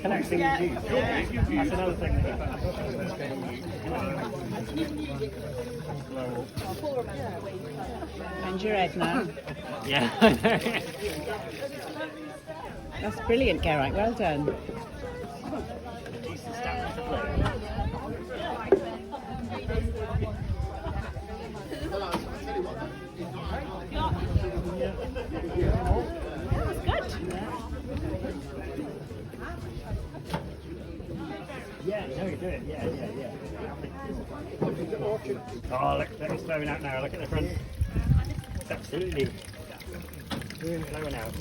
Connecting That's another thing. And your head now. Yeah. That's brilliant, Garrett. Well done. Yeah, no, you do it. Yeah. Oh, look, it's flowing out now. Look at the front. It's absolutely flowing out.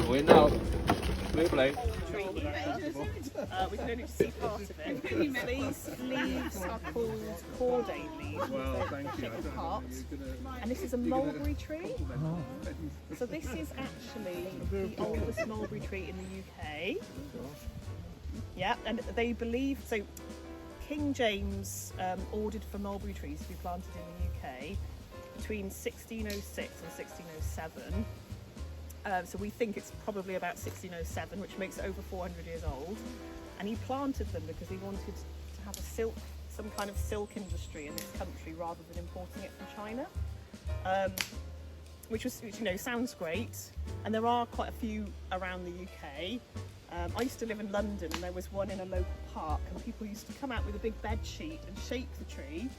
We're now. We're playing. We can only see part of it. These leaves are called cordain leaves. Well, thank you. Apart. And this is a mulberry tree. So this is actually the oldest mulberry tree in the UK. Yeah, and they believe, so King James ordered for mulberry trees to be planted in the UK between 1606 and 1607. So we think it's probably about 1607, which makes it over 400 years old. And he planted them because he wanted to have some kind of silk industry in this country rather than importing it from China. Which sounds great. And there are quite a few around the UK. I used to live in London, and there was one in a local park, and people used to come out with a big bed sheet and shake the tree.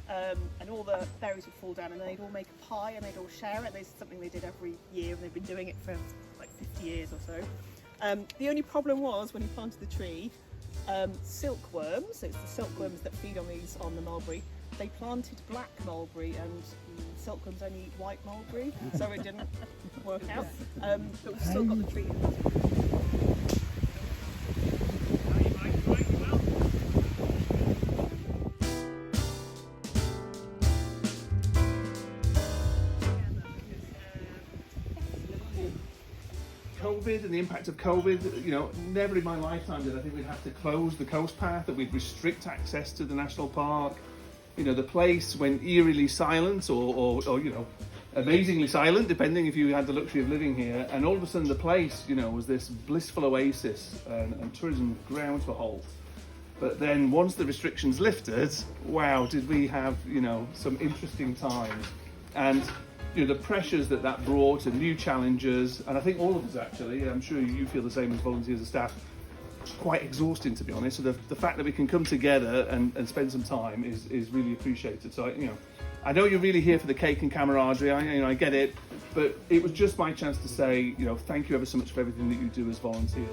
And all the berries would fall down, and they'd all make a pie and they'd all share it. It's something they did every year, and they've been doing it for like 50 years or so. The only problem was when he planted the tree, silkworms, so it's the silkworms that feed on the mulberry, they planted black mulberry and silkworms only eat white mulberry, so it didn't work out. But we've still got the tree. COVID and the impact of COVID, never in my lifetime did I think we'd have to close the coast path, that we'd restrict access to the national park. The place went eerily silent or amazingly silent, depending if you had the luxury of living here. And all of a sudden the place, was this blissful oasis and tourism ground for halt. But then once the restrictions lifted, wow, did we have, some interesting times. And the pressures that brought and new challenges, and I think all of us actually, I'm sure you feel the same as volunteers and staff, quite exhausting, to be honest. So the fact that we can come together and spend some time is really appreciated. So I know you're really here for the cake and camaraderie. I get it, but it was just my chance to say thank you ever so much for everything that you do as volunteers.